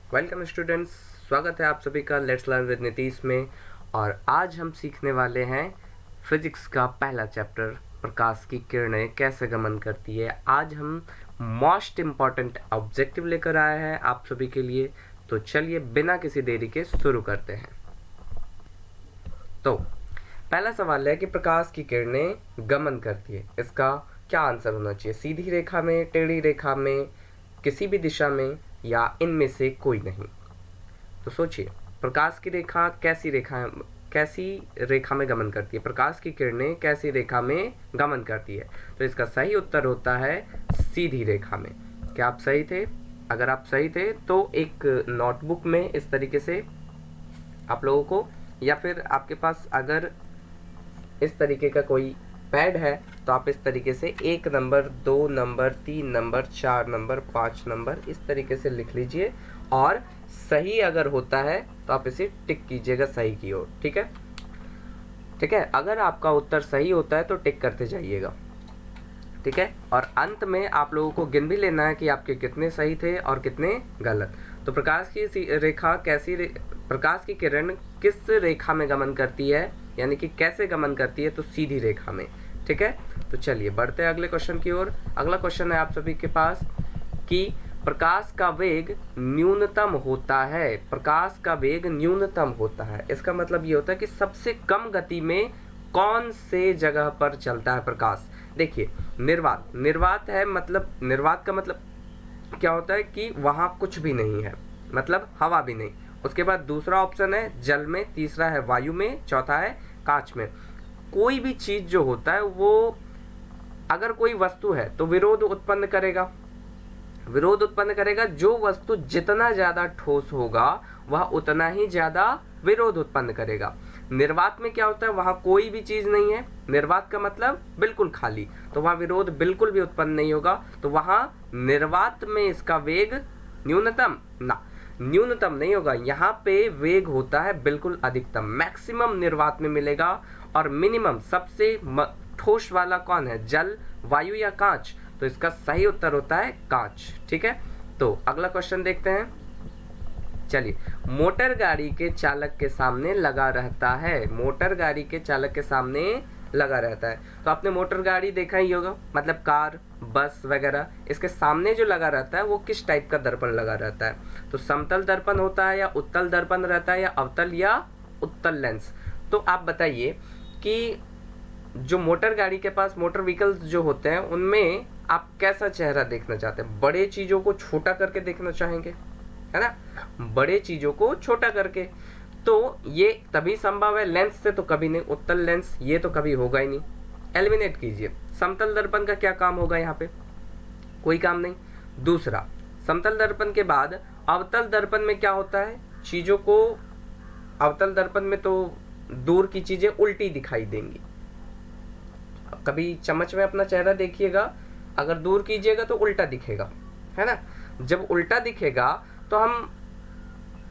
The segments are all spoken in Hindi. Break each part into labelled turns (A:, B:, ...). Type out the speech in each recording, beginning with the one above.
A: वेलकम स्टूडेंट्स, स्वागत है आप सभी का लेट्स लर्न विद नीतीश में। और आज हम सीखने वाले हैं फिजिक्स का पहला चैप्टर, प्रकाश की किरणें कैसे गमन करती है। आज हम मोस्ट इम्पॉर्टेंट ऑब्जेक्टिव लेकर आए हैं आप सभी के लिए। तो चलिए बिना किसी देरी के शुरू करते हैं। तो पहला सवाल है कि प्रकाश की किरणें गमन करती है, इसका क्या आंसर होना चाहिए? सीधी रेखा में, टेढ़ी रेखा में, किसी भी दिशा में, या इनमें से कोई नहीं। तो सोचिए, प्रकाश की रेखा कैसी रेखा में गमन करती है, प्रकाश की किरणें कैसी रेखा में गमन करती है? तो इसका सही उत्तर होता है सीधी रेखा में। क्या आप सही थे? अगर आप सही थे तो एक नोटबुक में इस तरीके से आप लोगों को, या फिर आपके पास अगर इस तरीके का कोई पैड है तो आप इस तरीके से 1 number, 2 number, 3 number, 4 number, 5 number इस तरीके से लिख लीजिए। और सही अगर होता है तो आप इसे टिक कीजिएगा सही की ओर। ठीक है, ठीक है। अगर आपका उत्तर सही होता है तो टिक करते जाइएगा। ठीक है, और अंत में आप लोगों को गिन भी लेना है कि आपके कितने सही थे और कितने गलत। तो प्रकाश की किरण किस रेखा में गमन करती है, यानी कि कैसे गमन करती है? तो सीधी रेखा में। ठीक है, तो चलिए बढ़ते हैं अगले क्वेश्चन की ओर। अगला क्वेश्चन है आप सभी के पास कि प्रकाश का वेग न्यूनतम होता है। प्रकाश का वेग न्यूनतम होता है, इसका मतलब ये होता है कि सबसे कम गति में कौन से जगह पर चलता है प्रकाश। देखिए, निर्वात है, मतलब निर्वात का मतलब क्या होता है कि वहां कुछ भी नहीं है, मतलब हवा भी नहीं। उसके बाद दूसरा ऑप्शन है जल में, तीसरा है वायु में, चौथा है कांच में। कोई भी चीज जो होता है वो, अगर कोई वस्तु है तो विरोध उत्पन्न करेगा। जो वस्तु जितना ज्यादा ठोस होगा वह उतना ही ज्यादा विरोध उत्पन्न करेगा। निर्वात में क्या होता है, वहां कोई भी चीज नहीं है, निर्वात का मतलब बिल्कुल खाली, तो वहां विरोध बिल्कुल भी उत्पन्न नहीं होगा। तो वहां निर्वात में इसका वेग न्यूनतम नहीं होगा, यहाँ पे वेग होता है बिल्कुल अधिकतम, मैक्सिमम निर्वात में मिलेगा। और मिनिमम सबसे ठोस वाला कौन है, जल, वायु या कांच? तो इसका सही उत्तर होता है कांच। ठीक है, तो अगला क्वेश्चन देखते हैं। चलिए, मोटर गाड़ी के चालक के सामने लगा रहता है। तो आपने मोटर गाड़ी देखा ही होगा, मतलब कार, बस वगैरह, इसके सामने जो लगा रहता है वो किस टाइप का दर्पण लगा रहता है? तो समतल दर्पण होता है, या उत्तल दर्पण रहता है, या अवतल या उत्तल लेंस? तो आप बताइए कि जो मोटर गाड़ी के पास, मोटर व्हीकल्स जो होते हैं, उनमें आप कैसा चेहरा देखना चाहते हैं? बड़े चीजों को छोटा करके देखना चाहेंगे, है ना? बड़े चीजों को छोटा करके, तो ये तभी संभव है, लेंस से तो कभी नहीं। उत्तल लेंस ये तो कभी होगा ही नहीं, एलिमिनेट कीजिए। समतल दर्पण का क्या काम होगा यहाँ पे? कोई काम नहीं। दूसरा, समतल दर्पण के बाद अवतल दर्पण में क्या होता है, चीजों को, अवतल दर्पण में तो दूर की चीजें उल्टी दिखाई देंगी। कभी चम्मच में अपना चेहरा देखिएगा, अगर दूर कीजिएगा तो उल्टा दिखेगा, है ना? जब उल्टा दिखेगा तो हम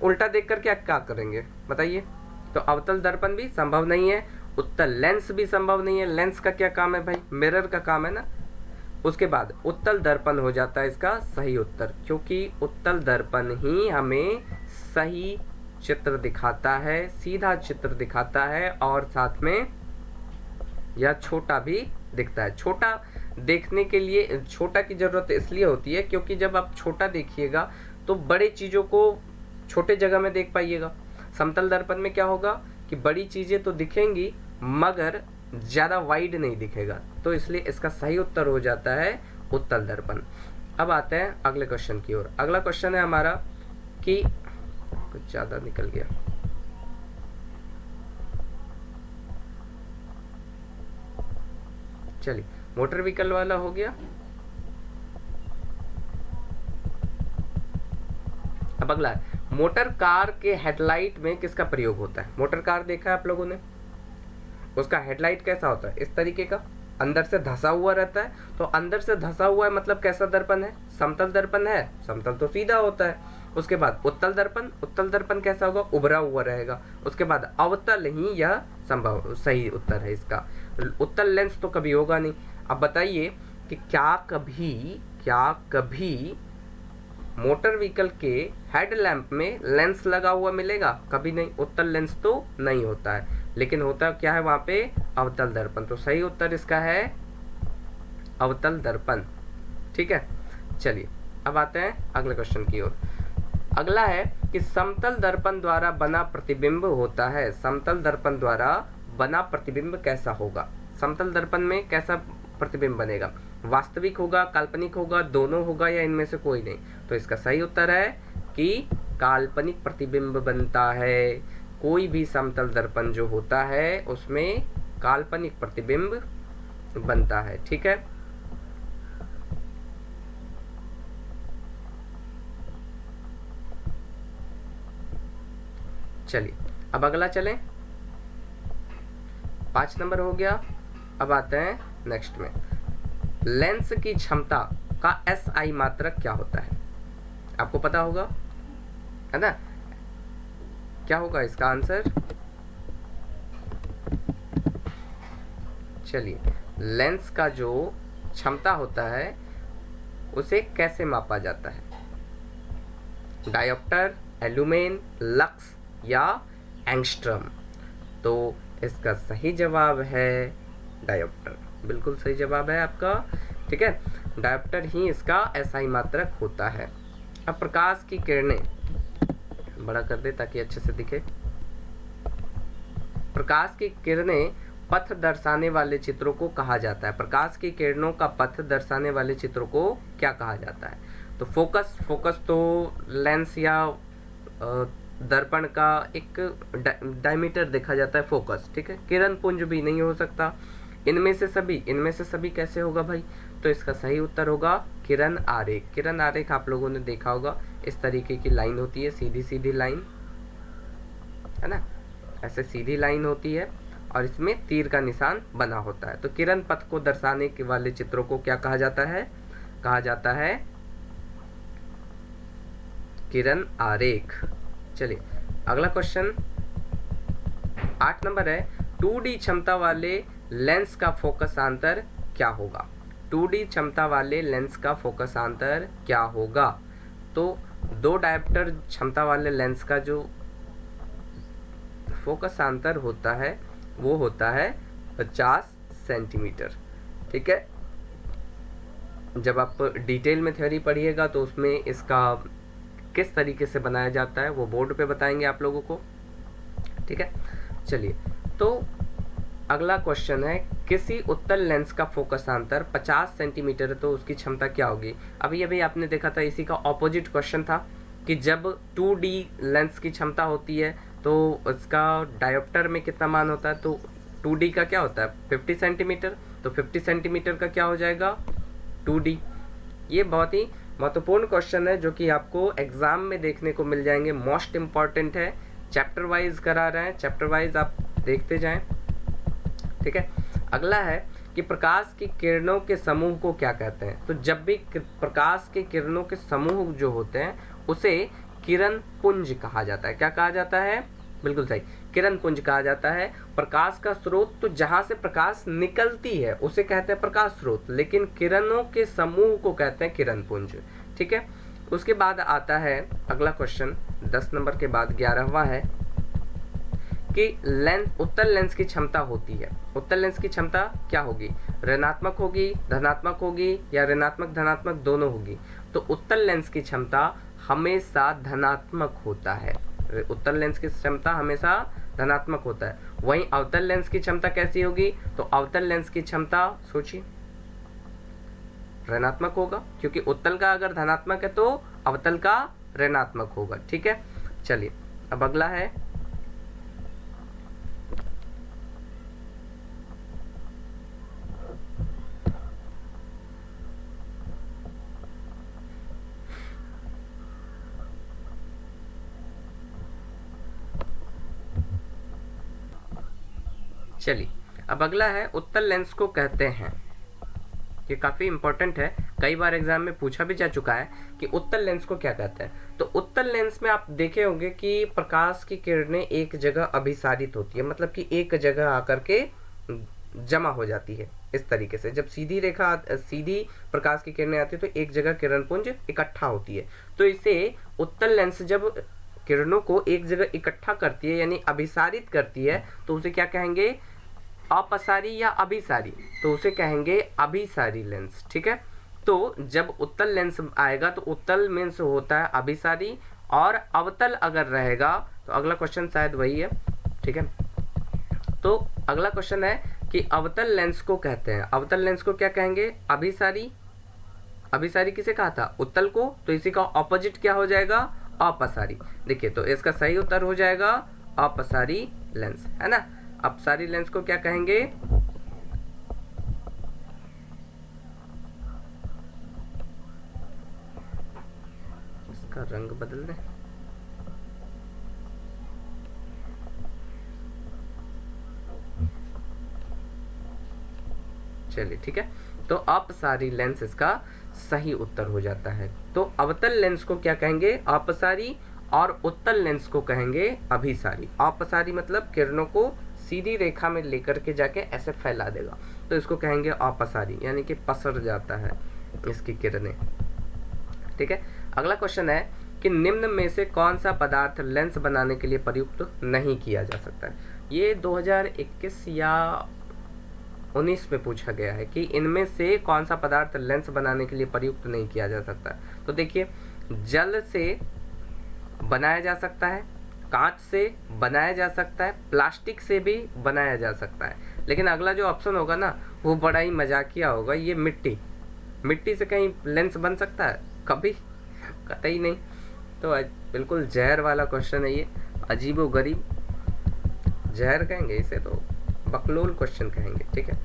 A: उल्टा देखकर क्या करेंगे बताइए? तो अवतल दर्पण भी संभव नहीं है, उत्तल लेंस भी संभव नहीं है। लेंस का क्या काम है भाई? मिरर का काम है ना। उसके बाद उत्तल दर्पण हो जाता है इसका सही उत्तर, क्योंकि उत्तल दर्पण ही हमें सही चित्र दिखाता है, सीधा चित्र दिखाता है, और साथ में यह छोटा भी दिखता है। छोटा देखने के लिए, छोटा की जरूरत इसलिए होती है क्योंकि जब आप छोटा देखिएगा तो बड़े चीजों को छोटे जगह में देख पाइएगा। समतल दर्पण में क्या होगा कि बड़ी चीजें तो दिखेंगी मगर ज्यादा वाइड नहीं दिखेगा, तो इसलिए इसका सही उत्तर हो जाता है उत्तल दर्पण। अब आते हैं अगले क्वेश्चन की ओर। अगला क्वेश्चन है हमारा कि कुछ ज्यादा निकल गया। चलिए, मोटर व्हीकल वाला हो गया। अब अगला है, मोटर कार के हेडलाइट में किसका प्रयोग होता है? मोटर कार देखा है आप लोगों ने, उसका हेडलाइट कैसा होता है? इस तरीके का, अंदर से धंसा हुआ रहता है। तो अंदर से धंसा हुआ है मतलब कैसा दर्पण है? समतल दर्पण है, समतल तो सीधा होता है। उसके बाद उत्तल दर्पण कैसा होगा? उभरा हुआ रहेगा। उसके बाद अवतल ही यह संभव सही उत्तर है इसका। उत्तल लेंस तो कभी होगा नहीं। अब बताइए कि क्या कभी मोटर व्हीकल के हेडलैम्प में लेंस लगा हुआ मिलेगा? कभी नहीं, उत्तल लेंस तो नहीं होता है, लेकिन होता क्या है वहाँ पे? अवतल दर्पण। तो सही उत्तर इसका है अवतल दर्पण। ठीक है, चलिए अब आते हैं अगले क्वेश्चन की ओर। अगला है कि समतल दर्पण द्वारा बना प्रतिबिंब होता है। समतल दर्पण द्वारा बना प्रतिबिंब कैसा होगा? समतल दर्पण में कैसा प्रतिबिंब बनेगा? वास्तविक होगा, काल्पनिक होगा, दोनों होगा, या इनमें से कोई नहीं? तो इसका सही उत्तर है कि काल्पनिक प्रतिबिंब बनता है। कोई भी समतल दर्पण जो होता है उसमें काल्पनिक प्रतिबिंब बनता है। ठीक है, चलिए अब अगला चलें। 5 नंबर हो गया। अब आते हैं नेक्स्ट में। लेंस की क्षमता का SI मात्रक क्या होता है? आपको पता होगा, है ना? क्या होगा इसका आंसर? चलिए, लेंस का जो क्षमता होता है उसे कैसे मापा जाता है? डायोप्टर, एलुमेन, लक्स या एंगस्ट्रम? तो इसका सही जवाब है डायोप्टर। बिल्कुल सही जवाब है आपका। ठीक है, डायोप्टर ही इसका SI मात्रक होता है। अब प्रकाश की किरणें, बड़ा कर दे ताकि अच्छे से दिखे। प्रकाश की किरणें पथ दर्शाने वाले चित्रों को कहा जाता है। प्रकाश की किरणों का पथ दर्शाने वाले चित्रों को क्या कहा जाता है? तो फोकस तो लेंस या दर्पण का एक डायमीटर देखा जाता है, फोकस। ठीक है, किरण पुंज भी नहीं हो सकता। इनमें से सभी कैसे होगा भाई? तो इसका सही उत्तर होगा किरण आरेख। किरण आरेख आप लोगों ने देखा होगा, इस तरीके की लाइन होती है, सीधी सीधी लाइन, है ना? ऐसे सीधी लाइन होती है और इसमें तीर का निशान बना होता है। तो किरण पथ को दर्शाने के वाले चित्रों को क्या कहा जाता है? कहा जाता है किरण आरेख। चलिए अगला क्वेश्चन 8 नंबर है। 2D क्षमता वाले लेंस का फोकसांतर क्या होगा? 2D क्षमता वाले लेंस का फोकसांतर क्या होगा? तो 2 डायोप्टर क्षमता वाले लेंस का जो फोकसांतर होता है वो होता है 50 सेंटीमीटर। ठीक है, जब आप डिटेल में थ्योरी पढ़िएगा तो उसमें इसका किस तरीके से बनाया जाता है वो बोर्ड पे बताएंगे आप लोगों को। ठीक है, चलिए तो अगला क्वेश्चन है, किसी उत्तल लेंस का फोकसांतर 50 सेंटीमीटर है तो उसकी क्षमता क्या होगी? अभी अभी आपने देखा था, इसी का ऑपोजिट क्वेश्चन था कि जब 2D लेंस की क्षमता होती है तो उसका डायोप्टर में कितना मान होता है? तो 2D का क्या होता है? 50 सेंटीमीटर। तो 50 सेंटीमीटर का क्या हो जाएगा? 2D। ये बहुत ही महत्वपूर्ण क्वेश्चन है जो कि आपको एग्जाम में देखने को मिल जाएंगे। मोस्ट इम्पॉर्टेंट है, चैप्टर वाइज करा रहे हैं, चैप्टर वाइज आप देखते जाएं। ठीक है, अगला है कि प्रकाश की किरणों के समूह को क्या कहते हैं? तो जब भी प्रकाश के किरणों के समूह जो होते हैं उसे किरण पुंज कहा जाता है। क्या कहा जाता है? बिल्कुल सही, किरण पुंज कहा जाता है। प्रकाश का स्रोत तो जहां से प्रकाश निकलती है उसे कहते हैं प्रकाश स्रोत, लेकिन किरणों के समूह को कहते हैं किरण पुंज। ठीक है, उसके बाद आता है अगला क्वेश्चन 10 नंबर के बाद 11वां है कि उत्तल लेंस की क्षमता होती है। उत्तल लेंस की क्षमता क्या होगी? ऋणात्मक होगी, धनात्मक होगी, या ऋणात्मक धनात्मक दोनों होगी? तो उत्तल लेंस की क्षमता हमेशा धनात्मक होता है। उत्तल लेंस की क्षमता हमेशा धनात्मक होता है। वहीं अवतल लेंस की क्षमता कैसी होगी? तो अवतल लेंस की क्षमता सोचिए ऋणात्मक होगा, क्योंकि उत्तल का अगर धनात्मक है तो अवतल का ऋणात्मक होगा। ठीक है, चलिए अब अगला है अब अगला है उत्तल लेंस को कहते हैं। ये काफ़ी इंपॉर्टेंट है, कई बार एग्जाम में पूछा भी जा चुका है कि उत्तल लेंस को क्या कहते हैं। तो उत्तल लेंस में आप देखे होंगे कि प्रकाश की किरणें एक जगह अभिसारित होती है, मतलब कि एक जगह आकर के जमा हो जाती है इस तरीके से। जब सीधी प्रकाश की किरणें आती है तो एक जगह किरण पुंज इकट्ठा होती है। तो इसे उत्तल लेंस जब किरणों को एक जगह इकट्ठा करती है यानी अभिसारित करती है तो उसे क्या कहेंगे, अपसारी या अभिसारी, तो उसे कहेंगे अभिसारी लेंस। ठीक है, तो जब उत्तल लेंस आएगा तो उत्तल मीन्स होता है अभिसारी, और अवतल अगर रहेगा तो अगला क्वेश्चन शायद वही है। ठीक है, तो अगला क्वेश्चन है कि अवतल लेंस को कहते हैं, अवतल लेंस को क्या कहेंगे, अभिसारी। अभिसारी किसे कहा था, उत्तल को, तो इसी का ऑपोजिट क्या हो जाएगा, अपसारी। देखिए तो इसका सही उत्तर हो जाएगा अपसारी लेंस, है ना। अपसारी लेंस को क्या कहेंगे, इसका रंग बदल दें, चलिए ठीक है, तो अपसारी लेंस इसका सही उत्तर हो जाता है। तो अवतल लेंस को क्या कहेंगे, अपसारी, और उत्तल लेंस को कहेंगे अभिसारी। अपसारी मतलब किरणों को सीधी रेखा में लेकर के जाके ऐसे फैला देगा, तो इसको कहेंगे अपसारी, यानी कि पसर जाता है इसकी किरणें। ठीक है, अगला क्वेश्चन है कि निम्न में से कौन सा पदार्थ लेंस बनाने के लिए प्रयुक्त नहीं किया जा सकता है। ये 2021 या 19 में पूछा गया है कि इनमें से कौन सा पदार्थ लेंस बनाने के लिए प्रयुक्त नहीं किया जा सकता। तो देखिए, जल से बनाया जा सकता है, कांच से बनाया जा सकता है, प्लास्टिक से भी बनाया जा सकता है, लेकिन अगला जो ऑप्शन होगा ना वो बड़ा ही मजाकिया होगा, ये मिट्टी। मिट्टी से कहीं लेंस बन सकता है कभी, कतई नहीं। तो बिल्कुल जहर वाला क्वेश्चन है ये, अजीबो गरीब, जहर कहेंगे इसे, तो बकलोल क्वेश्चन कहेंगे। ठीक है,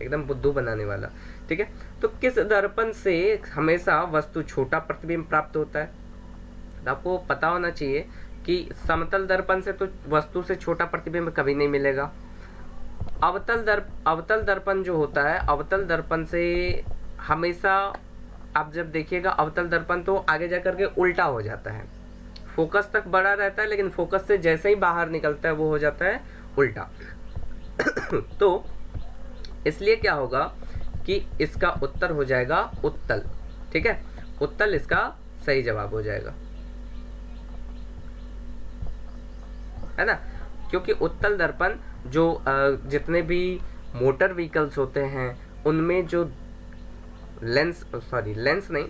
A: एकदम बुद्धू बनाने वाला। ठीक है, तो किस दर्पण से हमेशा वस्तु छोटा प्रतिबिंब प्राप्त होता है। आपको पता होना चाहिए कि समतल दर्पण से तो वस्तु से छोटा प्रतिबिंब कभी नहीं मिलेगा। अवतल दर्पण जो होता है, अवतल दर्पण से हमेशा आप जब देखिएगा अवतल दर्पण तो आगे जाकर के उल्टा हो जाता है, फोकस तक बड़ा रहता है लेकिन फोकस से जैसे ही बाहर निकलता है वो हो जाता है उल्टा। तो इसलिए क्या होगा कि इसका उत्तर हो जाएगा उत्तल। ठीक है, उत्तल इसका सही जवाब हो जाएगा, है ना, क्योंकि उत्तल दर्पण जो जितने भी मोटर व्हीकल्स होते हैं उनमें जो लेंस नहीं,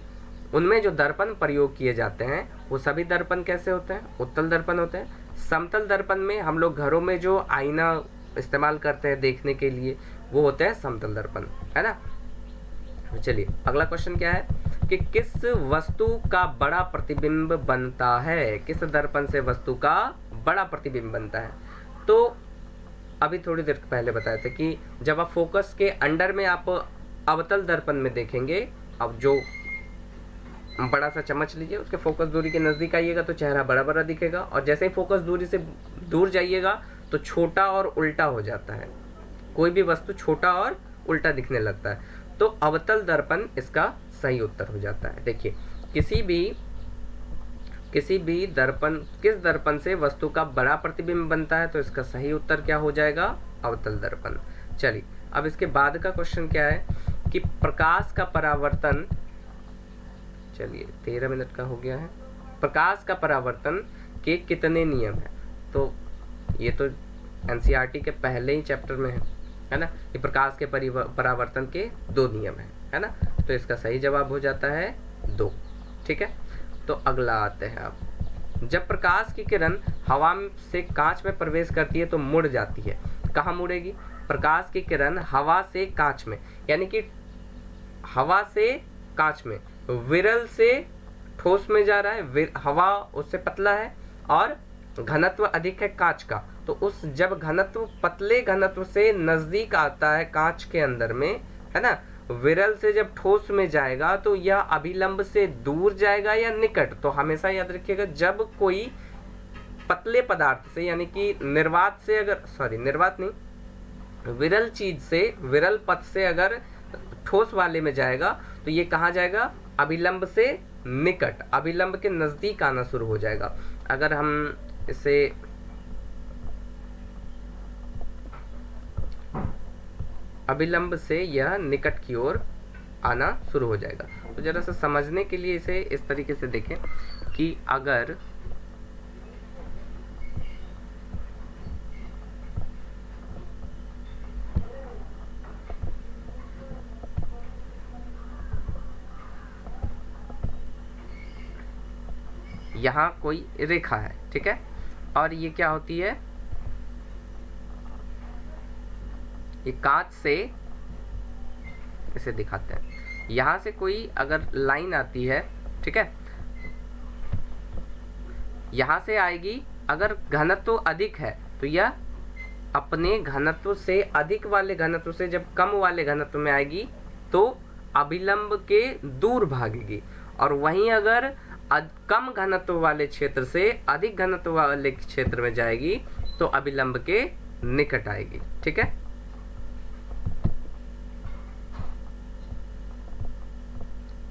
A: उनमें जो दर्पण प्रयोग किए जाते हैं वो सभी दर्पण कैसे होते हैं, उत्तल दर्पण होते हैं। समतल दर्पण में हम लोग घरों में जो आईना इस्तेमाल करते हैं देखने के लिए वो होते हैं समतल दर्पण, है ना। चलिए अगला क्वेश्चन क्या है कि किस वस्तु का बड़ा प्रतिबिंब बनता है, किस दर्पण से वस्तु का बड़ा प्रतिबिंब बनता है। तो अभी थोड़ी देर पहले बताया था कि जब आप फोकस के अंडर में आप अवतल दर्पण में देखेंगे, अब जो बड़ा सा चम्मच लीजिए, उसके फोकस दूरी के नज़दीक आइएगा तो चेहरा बड़ा बड़ा दिखेगा, और जैसे ही फोकस दूरी से दूर जाइएगा तो छोटा और उल्टा हो जाता है, कोई भी वस्तु छोटा और उल्टा दिखने लगता है। तो अवतल दर्पण इसका सही उत्तर हो जाता है। देखिए, किस दर्पण से वस्तु का बड़ा प्रतिबिंब बनता है, तो इसका सही उत्तर क्या हो जाएगा, अवतल दर्पण। चलिए अब इसके बाद का क्वेश्चन क्या है कि प्रकाश का परावर्तन, चलिए 13 मिनट का हो गया है, प्रकाश का परावर्तन के कितने नियम हैं। तो ये तो एनसीईआरटी के पहले ही चैप्टर में है ना, कि प्रकाश के परावर्तन के 2 नियम है ना, तो इसका सही जवाब हो जाता है 2। ठीक है, तो अगला आते हैं आप। जब प्रकाश की किरण हवा से कांच में प्रवेश करती है तो मुड़ जाती है, कहाँ मुड़ेगी, प्रकाश की किरण हवा से कांच में, यानी कि हवा से कांच में, विरल से ठोस में जा रहा है, हवा उससे पतला है और घनत्व अधिक है कांच का, तो उस जब घनत्व पतले घनत्व से नजदीक आता है कांच के अंदर में, है ना, विरल से जब ठोस में जाएगा तो यह अभिलंब से दूर जाएगा या निकट। तो हमेशा याद रखिएगा, जब कोई पतले पदार्थ से यानी कि निर्वात से अगर निर्वात नहीं, विरल चीज से, विरल पथ से अगर ठोस वाले में जाएगा तो ये कहाँ जाएगा, अभिलंब से निकट, अभिलंब के नजदीक आना शुरू हो जाएगा। अगर हम इसे अभिलंब से यह निकट की ओर आना शुरू हो जाएगा। तो जरा सा समझने के लिए इसे इस तरीके से देखें कि अगर यहाँ कोई रेखा है, ठीक है, और ये क्या होती है, ये कांच से, इसे दिखाते हैं, यहाँ से कोई अगर लाइन आती है, ठीक है, यहाँ से आएगी, अगर घनत्व अधिक है तो यह अपने घनत्व से अधिक वाले घनत्व से जब कम वाले घनत्व में आएगी तो अभिलंब के दूर भागेगी, और वहीं अगर कम घनत्व वाले क्षेत्र से अधिक घनत्व वाले क्षेत्र में जाएगी तो अभिलंब के निकट आएगी, ठीक है।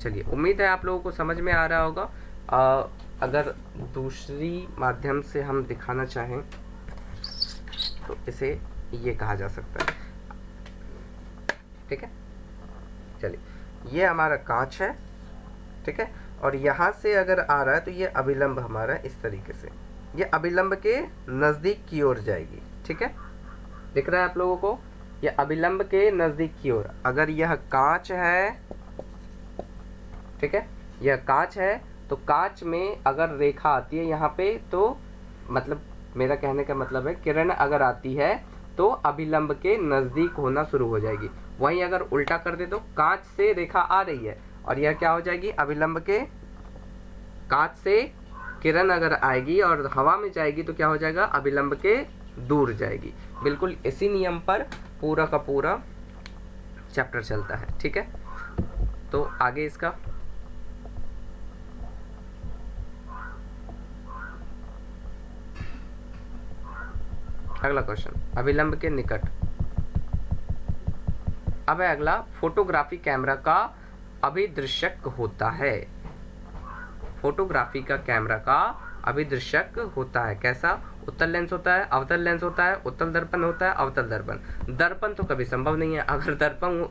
A: चलिए, उम्मीद है आप लोगों को समझ में आ रहा होगा। अगर दूसरी माध्यम से हम दिखाना चाहें तो इसे ये कहा जा सकता है, ठीक है। चलिए, ये हमारा कांच है, ठीक है, और यहाँ से अगर आ रहा है तो ये अभिलंब हमारा इस तरीके से, ये अभिलंब के नज़दीक की ओर जाएगी, ठीक है। दिख रहा है आप लोगों को, ये अभिलंब के नज़दीक की ओर। अगर यह कांच है, ठीक है, यह कांच है, तो कांच में अगर रेखा आती है यहाँ पे, तो मतलब मेरा कहने का मतलब है किरण अगर आती है तो अभिलंब के नज़दीक होना शुरू हो जाएगी। वहीं अगर उल्टा कर दे तो कांच से रेखा आ रही है और यह क्या हो जाएगी, अभिलंब के, कांच से किरण अगर आएगी और हवा में जाएगी तो क्या हो जाएगा, अभिलंब के दूर जाएगी। बिल्कुल इसी नियम पर पूरा का पूरा चैप्टर चलता है, ठीक है। तो आगे इसका अगला क्वेश्चन, अभिलंब के निकट। अब है अगला, फोटोग्राफी कैमरा का अभिदृश्यक होता है। फोटोग्राफी का कैमरा का अभिदृश्यक होता है, कैसा, उत्तल लेंस होता है, अवतल लेंस होता है, उत्तल दर्पण होता है, अवतल दर्पण। दर्पण तो कभी संभव नहीं है, अगर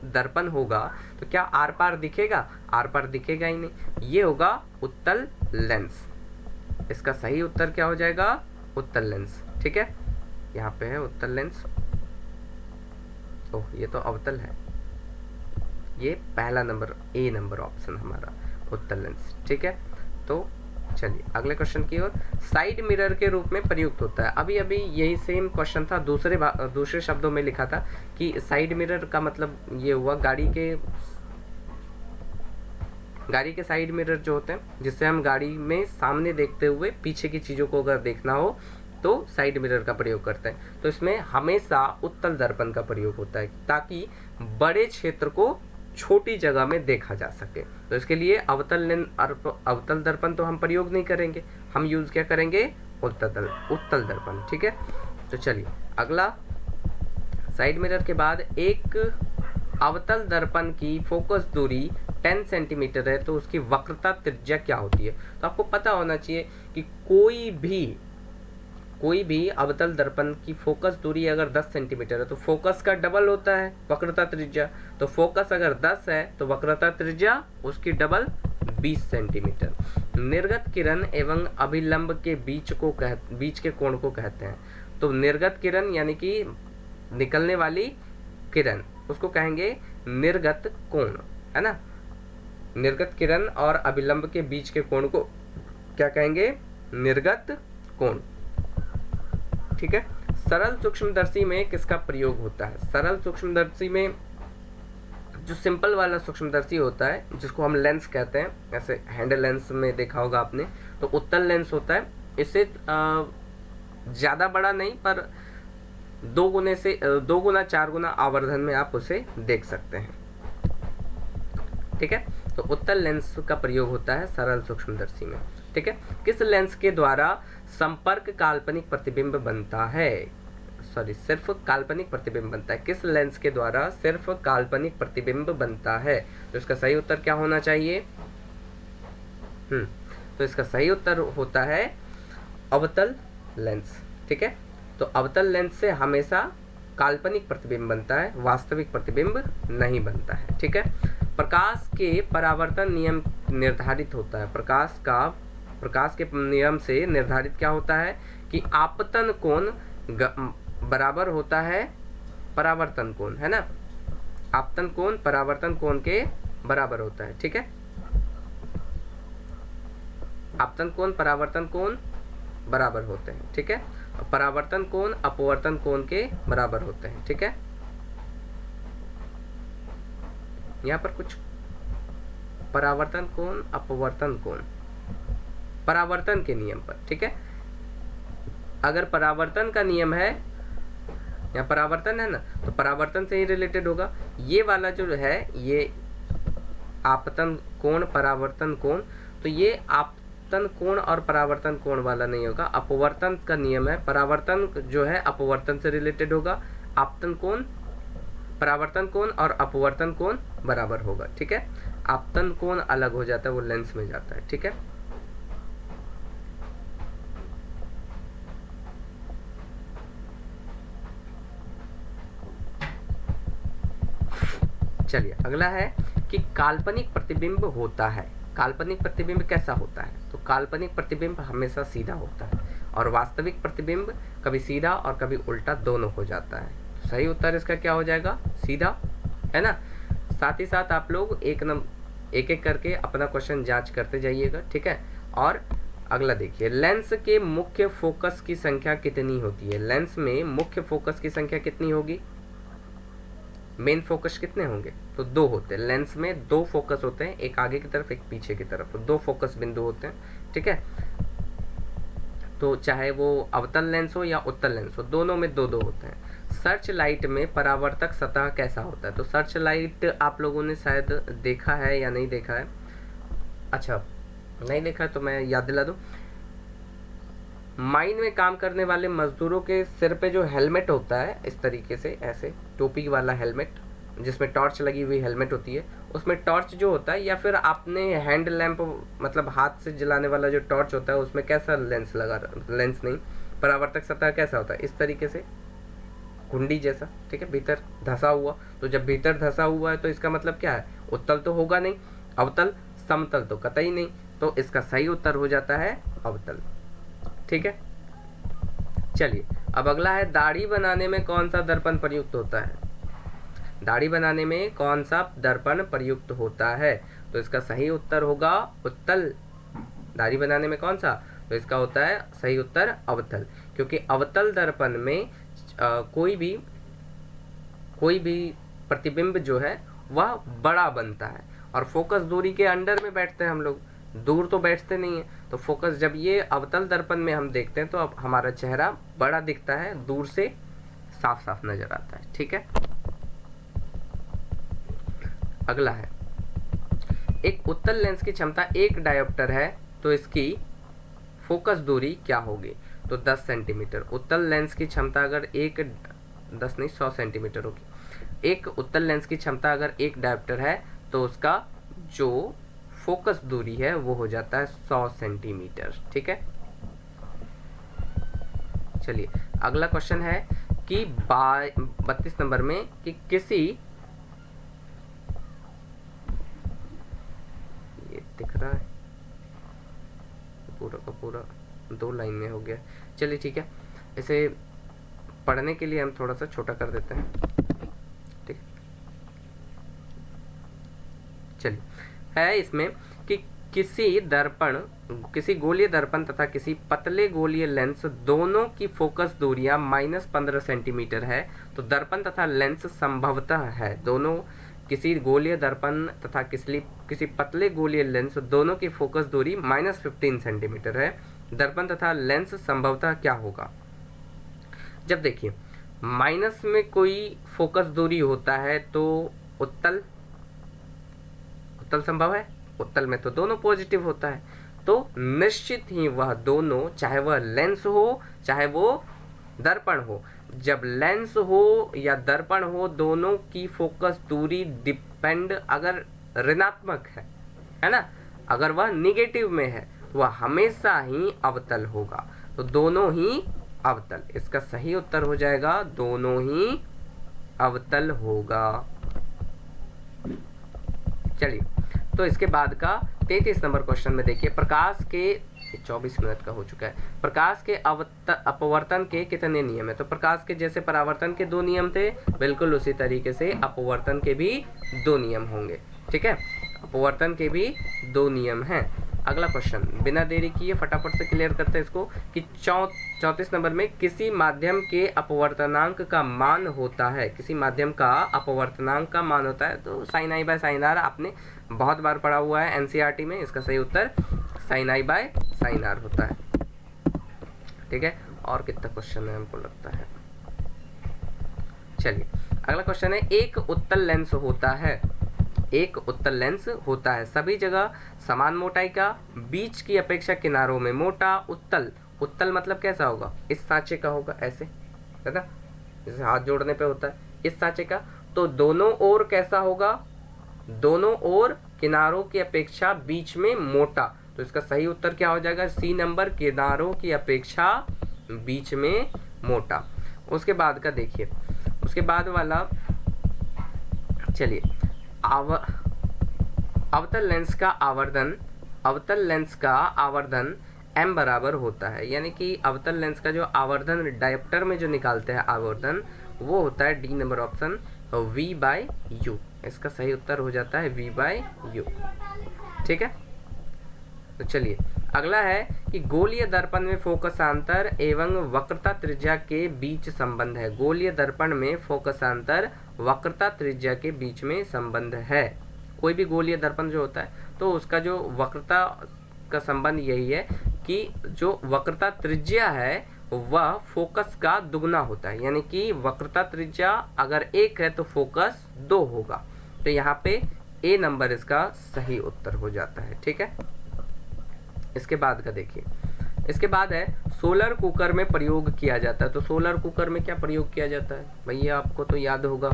A: दर्पण होगा तो क्या आर पार दिखेगा, आर पार दिखेगा ही नहीं, ये होगा उत्तल लेंस। इसका सही उत्तर क्या हो जाएगा, उत्तल लेंस, ठीक है। यहाँ पे है उत्तल लेंस, ओह ये तो अवतल है, ये पहला नंबर, ए नंबर ऑप्शन हमारा उत्तल लेंस, ठीक है। तो चलिए अगले क्वेश्चन की ओर, साइड मिरर के रूप में प्रयुक्त होता है। अभी अभी यही सेम क्वेश्चन था, दूसरे शब्दों में लिखा था कि साइड मिरर का मतलब ये हुआ गाड़ी के साइड मिरर जो होते हैं, जिससे हम गाड़ी में सामने देखते हुए पीछे की चीज़ों को अगर देखना हो तो साइड मिरर का प्रयोग करते हैं। तो इसमें हमेशा उत्तल दर्पण का प्रयोग होता है ताकि बड़े क्षेत्र को छोटी जगह में देखा जा सके। तो इसके लिए अवतल दर्पण तो हम प्रयोग नहीं करेंगे, हम यूज क्या करेंगे, उत्तल दर्पण, ठीक है। तो चलिए अगला, साइड मिरर के बाद एक अवतल दर्पण की फोकस दूरी 10 सेंटीमीटर है तो उसकी वक्रता त्रिज्या क्या होती है। तो आपको पता होना चाहिए कि कोई भी अवतल दर्पण की फोकस दूरी अगर 10 सेंटीमीटर है तो फोकस का डबल होता है वक्रता त्रिज्या। तो फोकस अगर 10 है तो वक्रता त्रिज्या उसकी डबल 20 सेंटीमीटर। निर्गत किरण एवं अभिलंब के बीच के कोण को कहते हैं। तो निर्गत किरण यानी कि निकलने वाली किरण, उसको कहेंगे निर्गत कोण, है ना। निर्गत किरण और अभिलंब के बीच के कोण को क्या कहेंगे, निर्गत कोण, ठीक है। सरल सूक्ष्मदर्शी में किसका प्रयोग होता है। सरल सूक्ष्मदर्शी में जो सिंपल वाला सूक्ष्मदर्शी होता है जिसको हम लेंस कहते हैं, ऐसे हैंड लेंस में देखा होगा आपने, तो उत्तल लेंस होता है। इससे ज़्यादा बड़ा नहीं पर 2 गुना 4 गुना आवर्धन में आप उसे देख सकते हैं, ठीक है। तो उत्तल लेंस का प्रयोग होता है सरल सूक्ष्मदर्शी में, ठीक है। किस लेंस के द्वारा संपर्क काल्पनिक प्रतिबिंब बनता है, सिर्फ काल्पनिक प्रतिबिंब बनता है। किस लेंस के द्वारा सिर्फ काल्पनिक प्रतिबिंब बनता है। तो इसका सही उत्तर क्या होना चाहिए, तो इसका सही उत्तर होता है अवतल लेंस, ठीक है। तो अवतल लेंस से हमेशा काल्पनिक प्रतिबिंब बनता है, वास्तविक प्रतिबिंब नहीं बनता है। ठीक है, प्रकाश के परावर्तन नियम निर्धारित होता है। प्रकाश के नियम से निर्धारित क्या होता है कि आपतन कोण बराबर होता है परावर्तन कोण, है ना। आपतन कोण परावर्तन कोण के बराबर होता है। ठीक है, आपतन कोण परावर्तन कोण बराबर होते हैं। ठीक है, परावर्तन कोण अपवर्तन कोण के बराबर होते हैं। ठीक है, यहाँ पर कुछ परावर्तन कोण अपवर्तन कोण परावर्तन के नियम पर। ठीक है, अगर परावर्तन का नियम है, यहाँ परावर्तन है ना, तो परावर्तन से ही रिलेटेड होगा। ये वाला जो है ये आपतन कोण परावर्तन कोण, तो ये आपतन कोण और परावर्तन कोण वाला नहीं होगा, अपवर्तन का नियम है। परावर्तन जो है अपवर्तन से रिलेटेड होगा, आपतन कोण परावर्तन कोण और अपवर्तन कोण बराबर होगा। ठीक है, आपतन कोण अलग हो जाता है, वो लेंस में जाता है। ठीक है, चलिए अगला है कि काल्पनिक प्रतिबिंब होता है। काल्पनिक प्रतिबिंब कैसा होता है? तो काल्पनिक प्रतिबिंब हमेशा सीधा होता है और वास्तविक प्रतिबिंब कभी सीधा और कभी उल्टा दोनों हो जाता है। तो सही उत्तर इसका क्या हो जाएगा? सीधा, है ना। साथ ही साथ आप लोग एक एक करके अपना क्वेश्चन जांच करते जाइएगा। ठीक है, और अगला देखिए, लेंस के मुख्य फोकस की संख्या कितनी होती है? लेंस में मुख्य फोकस की संख्या कितनी होगी? मेन फोकस कितने होंगे? तो 2 होते हैं। लेंस में 2 फोकस होते हैं, एक आगे की तरफ एक पीछे की तरफ, तो 2 फोकस बिंदु होते हैं। ठीक है, तो चाहे वो अवतल लेंस हो या उत्तल लेंस हो, दोनों में 2-2 होते हैं। सर्च लाइट में परावर्तक सतह कैसा होता है? तो सर्च लाइट आप लोगों ने शायद देखा है या नहीं देखा है। अच्छा, नहीं देखा है तो मैं याद दिला दूं। माइन में काम करने वाले मजदूरों के सिर पे जो हेलमेट होता है, इस तरीके से ऐसे टोपी वाला हेलमेट, जिसमें टॉर्च लगी हुई हेलमेट होती है, उसमें टॉर्च जो होता है, या फिर आपने हैंड लैंप मतलब हाथ से जलाने वाला जो टॉर्च होता है, उसमें कैसा लेंस लगा, लेंस नहीं, परावर्तक सतह कैसा होता है? इस तरीके से कुंडी जैसा। ठीक है, भीतर धंसा हुआ। तो जब भीतर धंसा हुआ है तो इसका मतलब क्या है? उत्तल तो होगा नहीं, अवतल, समतल तो कतई नहीं। तो इसका सही उत्तर हो जाता है अवतल। ठीक है, चलिए अब अगला है, दाढ़ी बनाने में कौन सा दर्पण प्रयुक्त होता है? दाढ़ी बनाने में कौन सा दर्पण प्रयुक्त होता है? तो इसका सही उत्तर होगा उत्तल। दाढ़ी बनाने में कौन सा? तो इसका होता है सही उत्तर अवतल, क्योंकि अवतल दर्पण में कोई भी प्रतिबिंब जो है वह बड़ा बनता है और फोकस दूरी के अंडर में बैठते हैं हम लोग, दूर तो बैठते नहीं है। तो फोकस जब ये अवतल दर्पण में हम देखते हैं तो अब हमारा चेहरा बड़ा दिखता है, दूर से साफ साफ नजर आता है। ठीक है, अगला है, एक उत्तल लेंस की क्षमता 1 डायोप्टर है तो इसकी फोकस दूरी क्या होगी? तो 10 सेंटीमीटर। उत्तल लेंस की क्षमता अगर 100 सेंटीमीटर होगी। एक उत्तल लेंस की क्षमता अगर 1 डायोप्टर है तो उसका जो फोकस दूरी है वो हो जाता है 100 सेंटीमीटर। ठीक है, चलिए अगला क्वेश्चन है कि 32 नंबर में कि किसी, ये दिख रहा है पूरा का पूरा 2 लाइन में हो गया। चलिए ठीक है, इसे पढ़ने के लिए हम थोड़ा सा छोटा कर देते हैं। ठीक, चलिए है इसमें कि किसी गोलीय दर्पण तथा किसी पतले गोलीय लेंस दोनों की फोकस दूरियां -15 सेंटीमीटर है तो दर्पण तथा लेंस संभवतः है दोनों, किसी गोलीय दर्पण तथा किसी पतले गोलीय लेंस दोनों की फोकस दूरी -15 सेंटीमीटर है, दर्पण तथा लेंस संभवतः क्या होगा? जब देखिए माइनस में कोई फोकस दूरी होता है तो उत्तल संभव है, उत्तल में तो दोनों पॉजिटिव होता है, तो निश्चित ही वह दोनों, चाहे वह लेंस हो चाहे वो दर्पण हो, जब लेंस हो या दर्पण हो, दोनों की फोकस दूरी डिपेंड, अगर ऋणात्मक है ना, अगर वह निगेटिव में है तो वह हमेशा ही अवतल होगा। तो दोनों ही अवतल। इसका सही उत्तर हो जाएगा दोनों ही अवतल होगा। चलिए, तो इसके बाद का 33 नंबर क्वेश्चन में देखिए, प्रकाश के 24 मिनट का हो चुका है। प्रकाश के अपवर्तन के कितने नियम है? तो प्रकाश के जैसे परावर्तन के 2 नियम थे, बिल्कुल उसी तरीके से अपवर्तन के भी 2 नियम होंगे। ठीक है, अपवर्तन के भी 2 नियम हैं। अगला क्वेश्चन बिना देरी किए फटाफट से क्लियर करते हैं इसको कि 34 नंबर में किसी माध्यम के अपवर्तनांक का मान होता है। किसी माध्यम का अपवर्तनांक का मान होता है, तो sine i by sine r आपने बहुत बार पढ़ा हुआ है एनसीईआरटी में। इसका सही उत्तर sine i by sine r होता है। ठीक है, और कितना क्वेश्चन है हमको लगता है। चलिए, अगला क्वेश्चन है, एक उत्तल लेंस होता है। एक उत्तल लेंस होता है सभी जगह समान मोटाई का, बीच की अपेक्षा किनारों में मोटा। उत्तल, उत्तल मतलब कैसा होगा? इस सांचे का होगा, ऐसे है ना, जैसे हाथ जोड़ने पे होता है, इस सांचे का। तो दोनों ओर कैसा होगा? दोनों ओर किनारों की अपेक्षा बीच में मोटा। तो इसका सही उत्तर क्या हो जाएगा? सी नंबर, किनारों की अपेक्षा बीच में मोटा। उसके बाद का देखिए, उसके बाद वाला, चलिए, अवतल लेंस का आवर्धन, अवतल लेंस का आवर्धन m बराबर होता है। यानी कि अवतल लेंस का जो आवर्धन डायोप्टर में जो निकालते हैं आवर्धन, वो होता है D number option v by u. इसका सही उत्तर हो जाता है v बाय यू। ठीक है, तो चलिए अगला है कि गोलीय दर्पण में फोकसांतर एवं वक्रता त्रिज्या के बीच संबंध है। गोलीय दर्पण में फोकसांतर वक्रता त्रिज्या के बीच में संबंध है। कोई भी गोलीय दर्पण जो होता है, तो उसका जो वक्रता का संबंध यही है कि जो वक्रता त्रिज्या है वह फोकस का दुगना होता है। यानी कि वक्रता त्रिज्या अगर 1 है तो फोकस 2 होगा। तो यहाँ पे ए नंबर इसका सही उत्तर हो जाता है। ठीक है, इसके बाद का देखिए, इसके बाद है सोलर कुकर में प्रयोग किया जाता है। तो सोलर कुकर में क्या प्रयोग किया जाता है भैया? आपको तो याद होगा,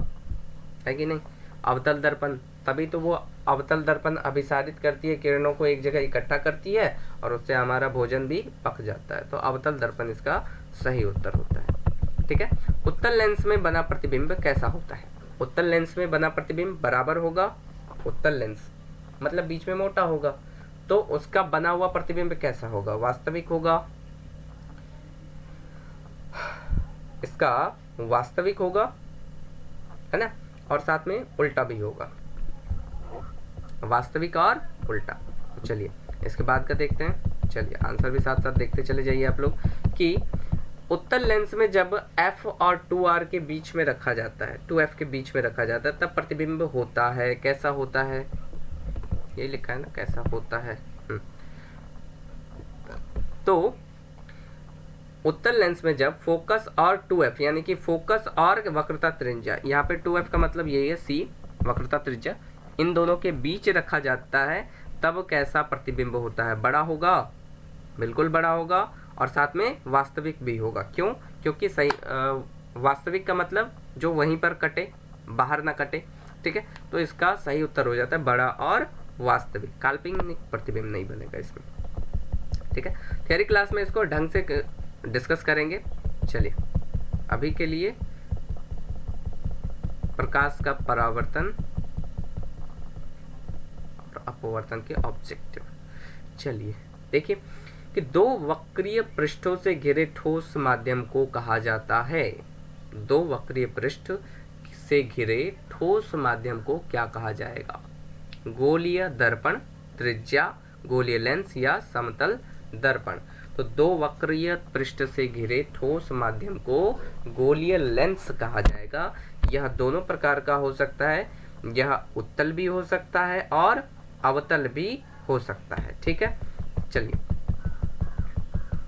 A: है कि नहीं? अवतल दर्पण। तभी तो वो अवतल दर्पण अभिसारित करती है, किरणों को एक जगह इकट्ठा करती है और उससे हमारा भोजन भी पक जाता है। तो अवतल दर्पण इसका सही उत्तर होता है। ठीक है, उत्तल लेंस में बना प्रतिबिंब कैसा होता है? उत्तल लेंस में बना प्रतिबिंब बराबर होगा। उत्तल लेंस मतलब बीच में मोटा होगा, तो उसका बना हुआ प्रतिबिंब कैसा होगा? वास्तविक होगा। इसका वास्तविक होगा, है ना, और साथ में उल्टा भी होगा, वास्तविक और उल्टा। तो चलिए इसके बाद का देखते हैं। चलिए आंसर भी साथ साथ देखते चले जाइए आप लोग कि उत्तल लेंस में जब f और 2r के बीच में रखा जाता है, 2f के बीच में रखा जाता है, तब प्रतिबिंब होता है। कैसा होता है? ये लिखा है ना, कैसा होता है। तो उत्तल लेंस में जब फोकस और 2f यानी कि फोकस और वक्रता त्रिज्या, यहाँ पे 2f का मतलब यही है c, वक्रता त्रिज्या, इन दोनों के बीच रखा जाता है, तब कैसा प्रतिबिंब होता है? बड़ा होगा, बिल्कुल बड़ा होगा, और साथ में वास्तविक भी होगा। क्यों? क्योंकि सही वास्तविक का मतलब जो वहीं पर कटे, बाहर ना कटे। ठीक है, तो इसका सही उत्तर हो जाता है बड़ा और वास्तविक। काल्पनिक प्रतिबिंब नहीं बनेगा इसमें। ठीक है, थियरी क्लास में इसको ढंग से डिस्कस करेंगे। चलिए अभी के लिए प्रकाश का परावर्तन और अपवर्तन के ऑब्जेक्टिव। चलिए देखिए कि दो वक्रीय पृष्ठों से घिरे ठोस माध्यम को कहा जाता है। दो वक्रीय पृष्ठ से घिरे ठोस माध्यम को क्या कहा जाएगा? गोलीय दर्पण, त्रिज्या, गोलीय लेंस या समतल दर्पण। तो दो वक्रीय पृष्ठ से घिरे ठोस माध्यम को गोलीय लेंस कहा जाएगा। यह दोनों प्रकार का हो सकता है, यह उत्तल भी हो सकता है और अवतल भी हो सकता है। ठीक है, चलिए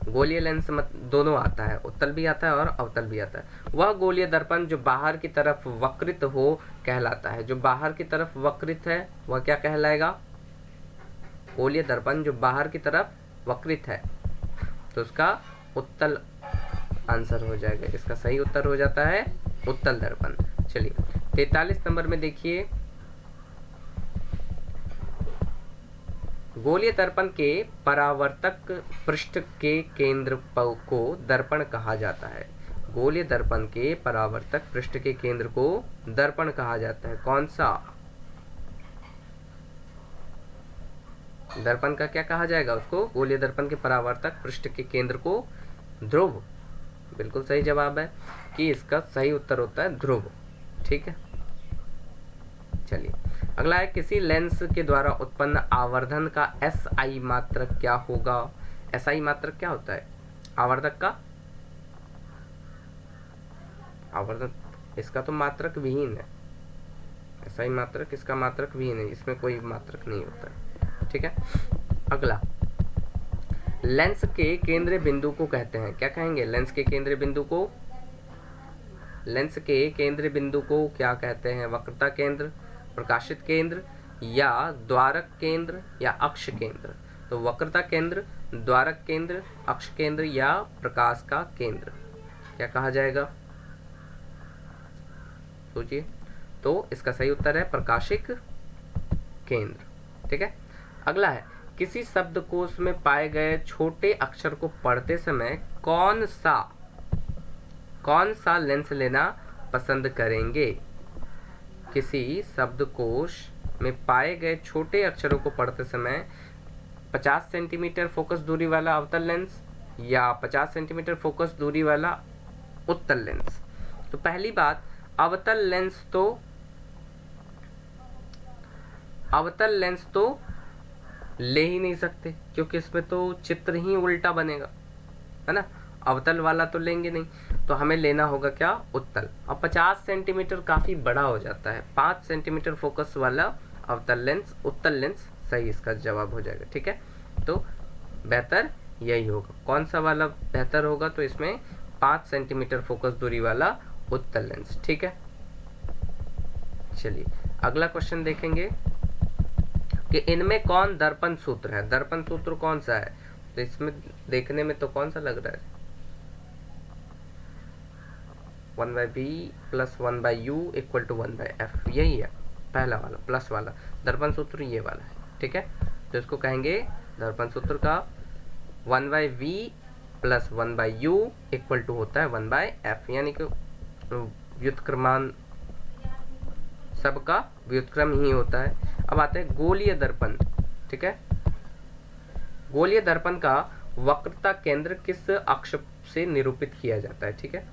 A: गोलीय लेंस दोनों आता है, उत्तल भी आता है और अवतल भी आता है। वह गोलीय दर्पण जो बाहर की तरफ वक्रित हो कहलाता है। जो बाहर की तरफ वक्रित है वह क्या कहलाएगा? गोलीय दर्पण जो बाहर की तरफ वक्रित है, तो उसका उत्तल आंसर हो जाएगा। इसका सही उत्तर हो जाता है उत्तल दर्पण। चलिए 43 नंबर में देखिए, गोलीय दर्पण के परावर्तक पृष्ठ के केंद्र को दर्पण कहा जाता है। गोलीय दर्पण के परावर्तक पृष्ठ के केंद्र को दर्पण कहा जाता है। कौन सा? दर्पण का क्या कहा जाएगा उसको? गोलीय दर्पण के परावर्तक पृष्ठ के केंद्र को ध्रुव। बिल्कुल सही जवाब है कि इसका सही उत्तर होता है ध्रुव। ठीक है, चलिए अगला है, किसी लेंस के द्वारा उत्पन्न आवर्धन का SI मात्रक क्या होगा? SI मात्रक क्या होता है? आवर्धक का आवर्धन, इसका तो मात्रक विहीन है। SI मात्रक इसका मात्रक विहीन है, इसमें कोई मात्रक नहीं होता है। ठीक है, अगला, लेंस के केंद्रीय बिंदु को कहते हैं, क्या कहेंगे? लेंस के केंद्रीय बिंदु को, लेंस के केंद्रीय बिंदु को क्या कहते हैं? वक्रता केंद्र, प्रकाशित केंद्र, या द्वारक केंद्र, या अक्ष केंद्र। तो वक्रता केंद्र, द्वारक केंद्र, अक्ष केंद्र, या प्रकाश का केंद्र, क्या कहा जाएगा? सोचिए। तो इसका सही उत्तर है प्रकाशिक केंद्र। ठीक है, अगला है, किसी शब्दकोश में पाए गए छोटे अक्षर को पढ़ते समय कौन सा लेंस लेना पसंद करेंगे? किसी शब्दकोश में पाए गए छोटे अक्षरों को पढ़ते समय 50 सेंटीमीटर फोकस दूरी वाला अवतल लेंस या 50 सेंटीमीटर फोकस दूरी वाला उत्तल लेंस। तो पहली बात, अवतल लेंस तो ले ही नहीं सकते, क्योंकि इसमें तो चित्र ही उल्टा बनेगा, है ना। अवतल वाला तो लेंगे नहीं, तो हमें लेना होगा क्या? उत्तल। अब 50 सेंटीमीटर काफ़ी बड़ा हो जाता है, 5 सेंटीमीटर फोकस वाला अवतल लेंस, उत्तल लेंस सही इसका जवाब हो जाएगा। ठीक है, तो बेहतर यही होगा। कौन सा वाला बेहतर होगा? तो इसमें 5 सेंटीमीटर फोकस दूरी वाला उत्तल लेंस। ठीक है, चलिए अगला क्वेश्चन देखेंगे कि इनमें कौन दर्पण सूत्र है? दर्पण सूत्र कौन सा है? तो इसमें देखने में तो कौन सा लग रहा है? 1/b + 1/u = 1/f, यही है पहला वाला, प्लस वाला दर्पण सूत्र ये वाला है। ठीक है, तो इसको कहेंगे दर्पण सूत्र का 1/v + 1/u = होता है 1/f, यानी कि व्युत्क्रमान, सबका व्युत्क्रम ही होता है। अब आते हैं गोलीय दर्पण। ठीक है, गोलीय दर्पण का वक्रता केंद्र किस अक्ष से निरूपित किया जाता है? ठीक है,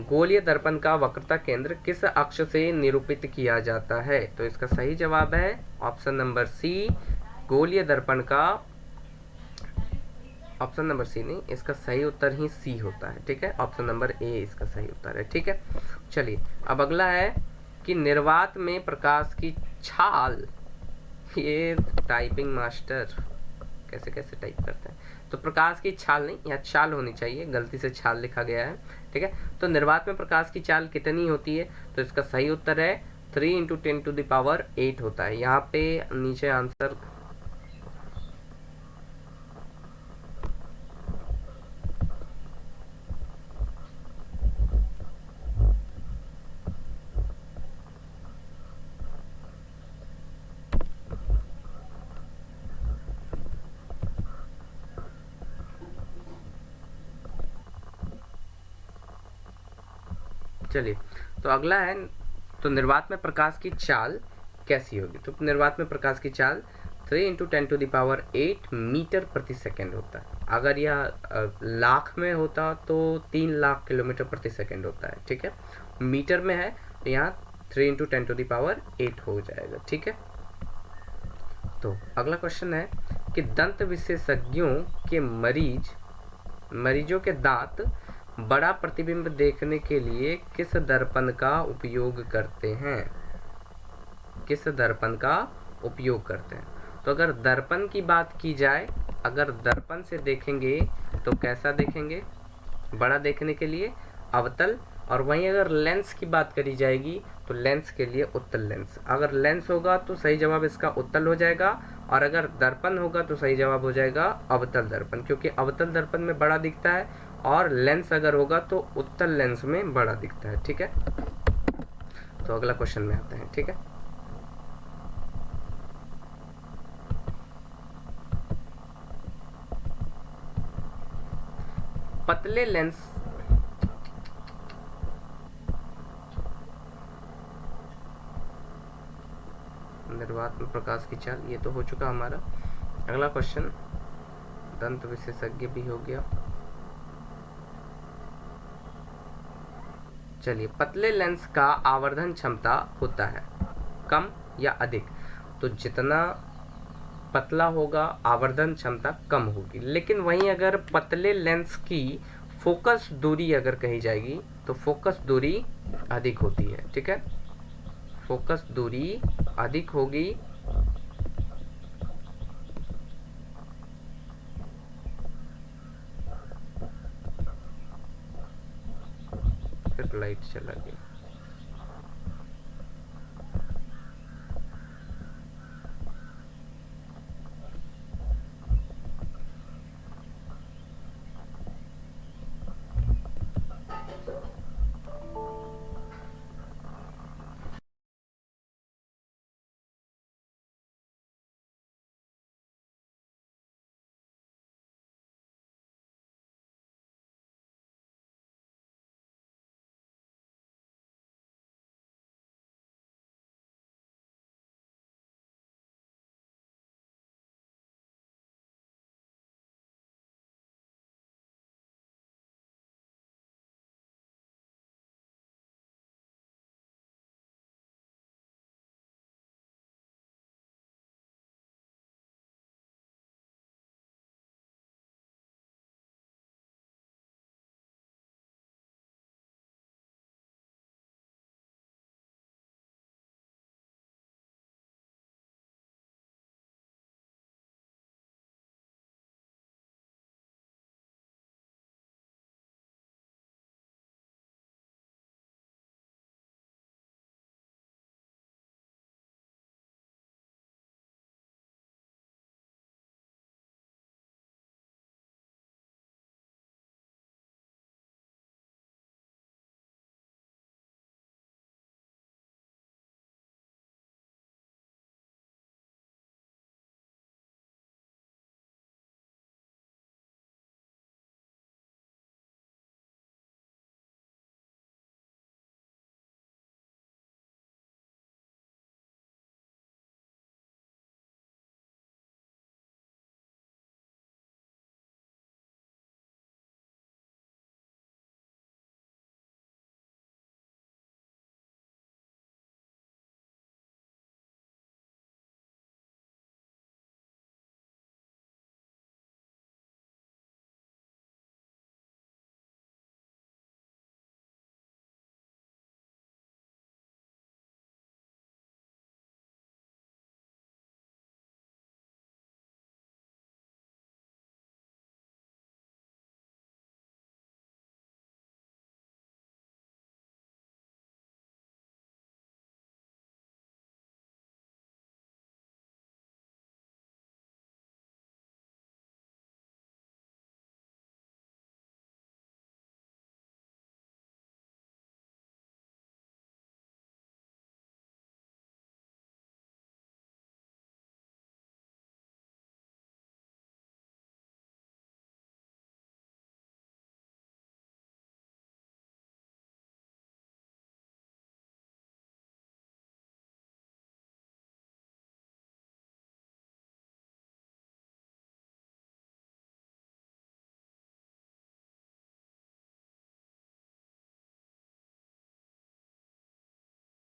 A: गोलीय दर्पण का वक्रता केंद्र किस अक्ष से निरूपित किया जाता है? तो इसका सही जवाब है ऑप्शन नंबर सी, गोलीय दर्पण का, ऑप्शन नंबर सी नहीं, इसका सही उत्तर ही सी होता है। ठीक है, ऑप्शन नंबर ए इसका सही उत्तर है। ठीक है, चलिए अब अगला है कि निर्वात में प्रकाश की छाल, ये टाइपिंग मास्टर कैसे कैसे टाइप करते हैं, तो प्रकाश की छाल नहीं, यहाँ चाल होनी चाहिए, गलती से छाल लिखा गया है। ठीक है, तो निर्वात में प्रकाश की चाल कितनी होती है? तो इसका सही उत्तर है 3 × 10⁸ होता है। यहाँ पे नीचे आंसर चलिए, तो अगला है, तो निर्वात में प्रकाश की चाल कैसी होगी? तो निर्वात में प्रकाश की चाल 3 × 10⁸ मीटर प्रति सेकंड होता है। अगर यह लाख में होता तो 3 लाख किलोमीटर प्रति सेकंड होता है। ठीक है, मीटर में है तो यहाँ 3 × 10⁸ हो जाएगा। ठीक है, तो अगला क्वेश्चन है कि दंत विशेषज्ञों के मरीजों के दांत बड़ा प्रतिबिंब देखने के लिए किस दर्पण का उपयोग करते हैं? किस दर्पण का उपयोग करते हैं? तो अगर दर्पण की बात की जाए, अगर दर्पण से देखेंगे तो कैसा देखेंगे? बड़ा देखने के लिए अवतल, और वहीं अगर लेंस की बात करी जाएगी तो लेंस के लिए उत्तल लेंस। अगर लेंस होगा तो सही जवाब इसका उत्तल हो जाएगा, और अगर दर्पण होगा तो सही जवाब हो जाएगा अवतल दर्पण, क्योंकि अवतल दर्पण में बड़ा दिखता है, और लेंस अगर होगा तो उत्तल लेंस में बड़ा दिखता है। ठीक है, तो अगला क्वेश्चन में आते हैं। ठीक है, पतले लेंस निर्वात में प्रकाश की चाल, ये तो हो चुका हमारा। अगला क्वेश्चन, दंत विशेषज्ञ भी हो गया। चलिए, पतले लेंस का आवर्धन क्षमता होता है कम या अधिक? तो जितना पतला होगा आवर्धन क्षमता कम होगी, लेकिन वहीं अगर पतले लेंस की फोकस दूरी अगर कही जाएगी तो फोकस दूरी अधिक होती है। ठीक है, फोकस दूरी अधिक होगी, फिर लाइट चला गया।